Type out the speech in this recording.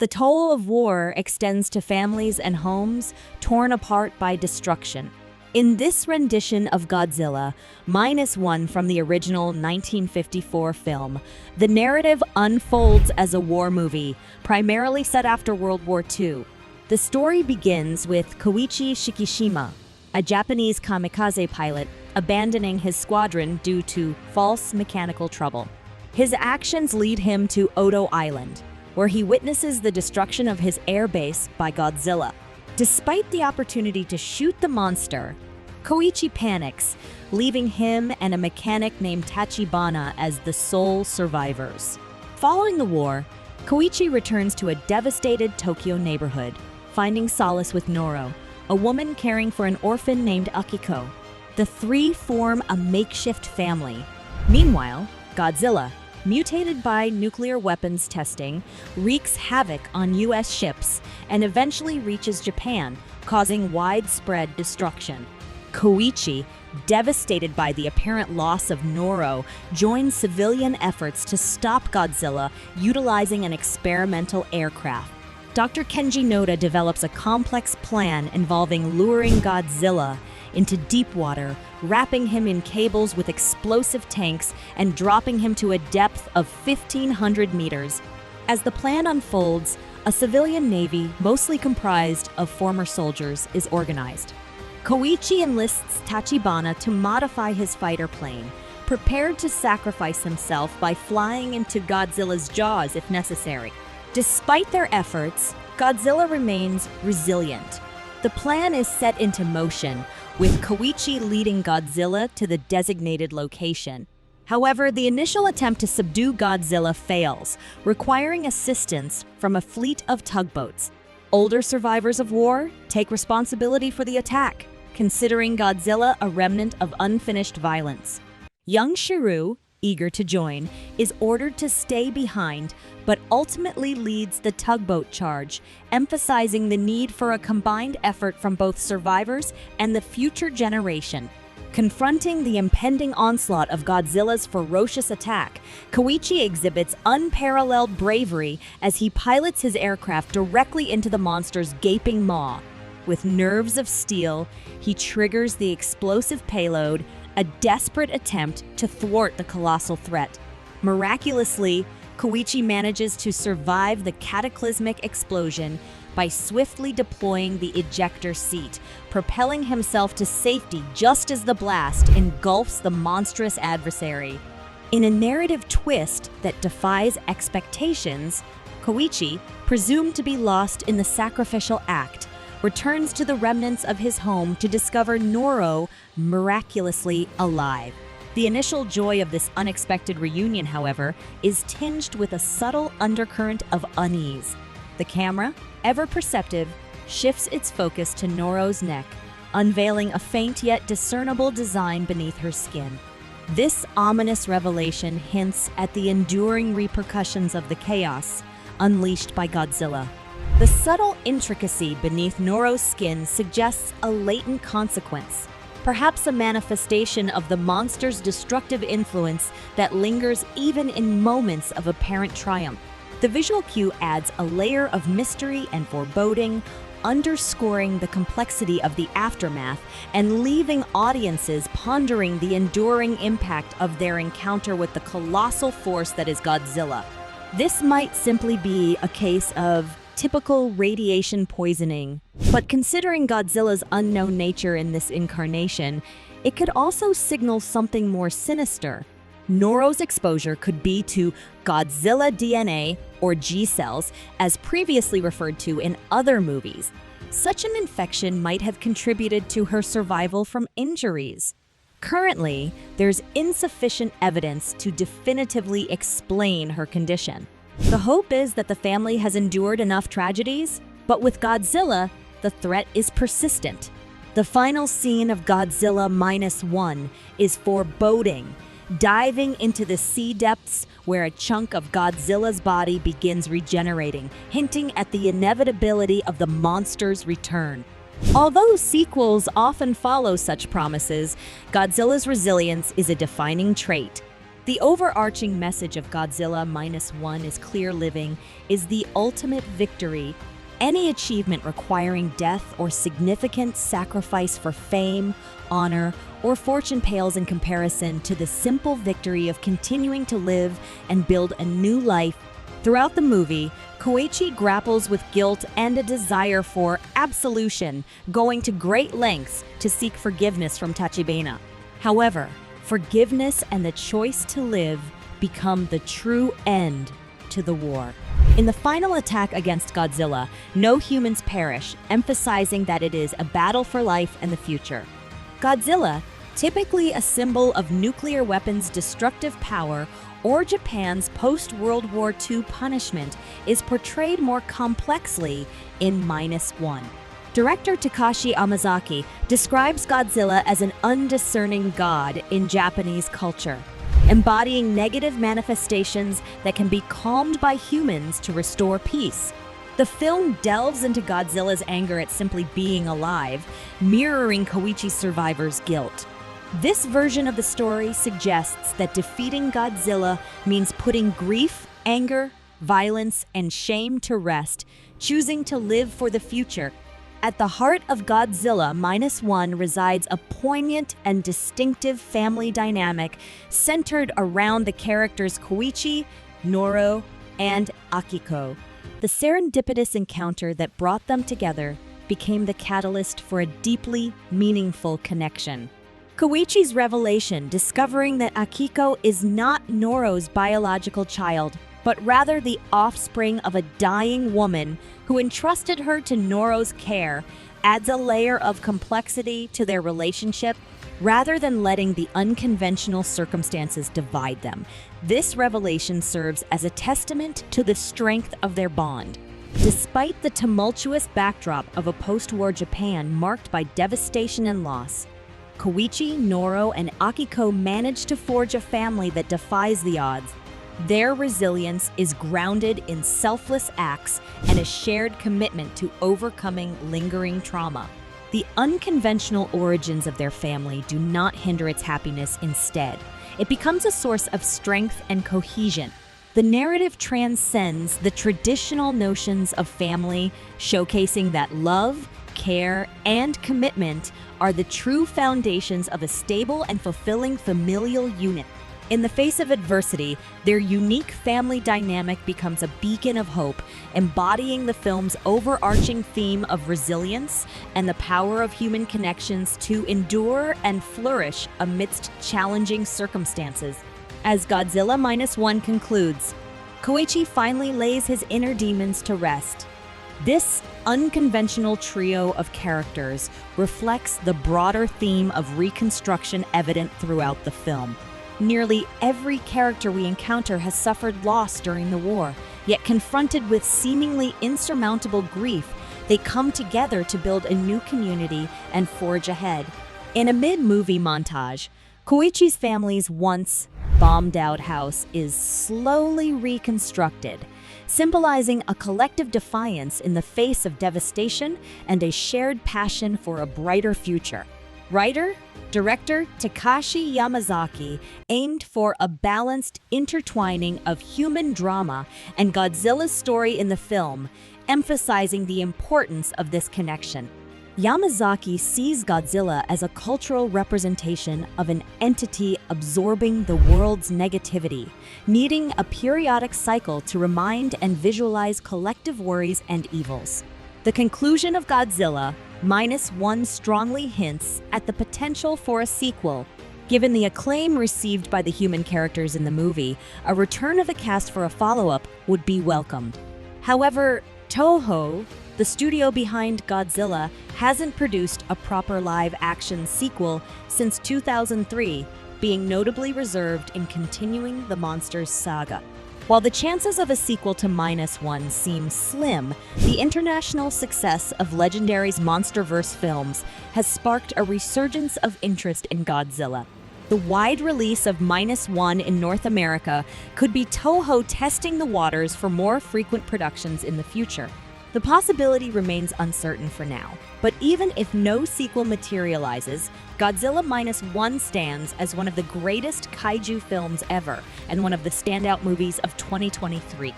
The toll of war extends to families and homes torn apart by destruction. In this rendition of Godzilla, -1 from the original 1954 film, the narrative unfolds as a war movie, primarily set after World War II. The story begins with Koichi Shikishima, a Japanese kamikaze pilot, abandoning his squadron due to false mechanical trouble. His actions lead him to Odo Island, where he witnesses the destruction of his air base by Godzilla. Despite the opportunity to shoot the monster, Koichi panics, leaving him and a mechanic named Tachibana as the sole survivors. Following the war, Koichi returns to a devastated Tokyo neighborhood, finding solace with Noro, a woman caring for an orphan named Akiko. The three form a makeshift family. Meanwhile, Godzilla, mutated by nuclear weapons testing, wreaks havoc on U.S. ships and eventually reaches Japan, causing widespread destruction. Koichi, devastated by the apparent loss of Noro, joins civilian efforts to stop Godzilla utilizing an experimental aircraft. Dr. Kenji Noda develops a complex plan involving luring Godzilla into deep water, wrapping him in cables with explosive tanks, and dropping him to a depth of 1,500 meters. As the plan unfolds, a civilian navy, mostly comprised of former soldiers, is organized. Koichi enlists Tachibana to modify his fighter plane, prepared to sacrifice himself by flying into Godzilla's jaws if necessary. Despite their efforts, Godzilla remains resilient. The plan is set into motion, with Koichi leading Godzilla to the designated location. However, the initial attempt to subdue Godzilla fails, requiring assistance from a fleet of tugboats. Older survivors of war take responsibility for the attack, considering Godzilla a remnant of unfinished violence. Young Shiru, eager to join, is ordered to stay behind, but ultimately leads the tugboat charge, emphasizing the need for a combined effort from both survivors and the future generation. Confronting the impending onslaught of Godzilla's ferocious attack, Koichi exhibits unparalleled bravery as he pilots his aircraft directly into the monster's gaping maw. With nerves of steel, he triggers the explosive payload, a desperate attempt to thwart the colossal threat. Miraculously, Koichi manages to survive the cataclysmic explosion by swiftly deploying the ejector seat, propelling himself to safety just as the blast engulfs the monstrous adversary. In a narrative twist that defies expectations, Koichi, presumed to be lost in the sacrificial act, returns to the remnants of his home to discover Noro miraculously alive. The initial joy of this unexpected reunion, however, is tinged with a subtle undercurrent of unease. The camera, ever perceptive, shifts its focus to Noro's neck, unveiling a faint yet discernible design beneath her skin. This ominous revelation hints at the enduring repercussions of the chaos unleashed by Godzilla. The subtle intricacy beneath Noro's skin suggests a latent consequence, perhaps a manifestation of the monster's destructive influence that lingers even in moments of apparent triumph. The visual cue adds a layer of mystery and foreboding, underscoring the complexity of the aftermath and leaving audiences pondering the enduring impact of their encounter with the colossal force that is Godzilla. This might simply be a case of typical radiation poisoning, but considering Godzilla's unknown nature in this incarnation, it could also signal something more sinister. Noro's exposure could be to Godzilla DNA, or G-cells, as previously referred to in other movies. Such an infection might have contributed to her survival from injuries. Currently, there's insufficient evidence to definitively explain her condition. The hope is that the family has endured enough tragedies, but with Godzilla, the threat is persistent. The final scene of Godzilla -1 is foreboding, diving into the sea depths where a chunk of Godzilla's body begins regenerating, hinting at the inevitability of the monster's return. Although sequels often follow such promises, Godzilla's resilience is a defining trait. The overarching message of Godzilla Minus One is clear: living is the ultimate victory. Any achievement requiring death or significant sacrifice for fame, honor, or fortune pales in comparison to the simple victory of continuing to live and build a new life. Throughout the movie, Koichi grapples with guilt and a desire for absolution, going to great lengths to seek forgiveness from Tachibana. However, forgiveness and the choice to live become the true end to the war. In the final attack against Godzilla, no humans perish, emphasizing that it is a battle for life and the future. Godzilla, typically a symbol of nuclear weapons' destructive power or Japan's post-World War II punishment, is portrayed more complexly in Minus One. Director Takashi Amazaki describes Godzilla as an undiscerning god in Japanese culture, embodying negative manifestations that can be calmed by humans to restore peace. The film delves into Godzilla's anger at simply being alive, mirroring Koichi's survivor's guilt. This version of the story suggests that defeating Godzilla means putting grief, anger, violence, and shame to rest, choosing to live for the future. At the heart of Godzilla Minus One resides a poignant and distinctive family dynamic centered around the characters Koichi, Noro, and Akiko. The serendipitous encounter that brought them together became the catalyst for a deeply meaningful connection. Koichi's revelation, discovering that Akiko is not Noro's biological child, but rather the offspring of a dying woman who entrusted her to Noro's care, adds a layer of complexity to their relationship rather than letting the unconventional circumstances divide them. This revelation serves as a testament to the strength of their bond. Despite the tumultuous backdrop of a post-war Japan marked by devastation and loss, Koichi, Noro, and Akiko manage to forge a family that defies the odds. Their resilience is grounded in selfless acts and a shared commitment to overcoming lingering trauma. The unconventional origins of their family do not hinder its happiness. Instead, it becomes a source of strength and cohesion. The narrative transcends the traditional notions of family, showcasing that love, care, and commitment are the true foundations of a stable and fulfilling familial unit. In the face of adversity, their unique family dynamic becomes a beacon of hope, embodying the film's overarching theme of resilience and the power of human connections to endure and flourish amidst challenging circumstances. As Godzilla Minus One concludes, Koichi finally lays his inner demons to rest. This unconventional trio of characters reflects the broader theme of reconstruction evident throughout the film. Nearly every character we encounter has suffered loss during the war, yet confronted with seemingly insurmountable grief, they come together to build a new community and forge ahead. In a mid-movie montage, Koichi's family's once bombed-out house is slowly reconstructed, symbolizing a collective defiance in the face of devastation and a shared passion for a brighter future. Director Takashi Yamazaki aimed for a balanced intertwining of human drama and Godzilla's story in the film, emphasizing the importance of this connection. Yamazaki sees Godzilla as a cultural representation of an entity absorbing the world's negativity, needing a periodic cycle to remind and visualize collective worries and evils. The conclusion of Godzilla Minus One strongly hints at the potential for a sequel. Given the acclaim received by the human characters in the movie, a return of the cast for a follow-up would be welcomed. However, Toho, the studio behind Godzilla, hasn't produced a proper live-action sequel since 2003, being notably reserved in continuing the Monsters saga. While the chances of a sequel to Minus One seem slim, the international success of Legendary's MonsterVerse films has sparked a resurgence of interest in Godzilla. The wide release of Minus One in North America could be Toho testing the waters for more frequent productions in the future. The possibility remains uncertain for now, but even if no sequel materializes, Godzilla Minus One stands as one of the greatest kaiju films ever and one of the standout movies of 2023.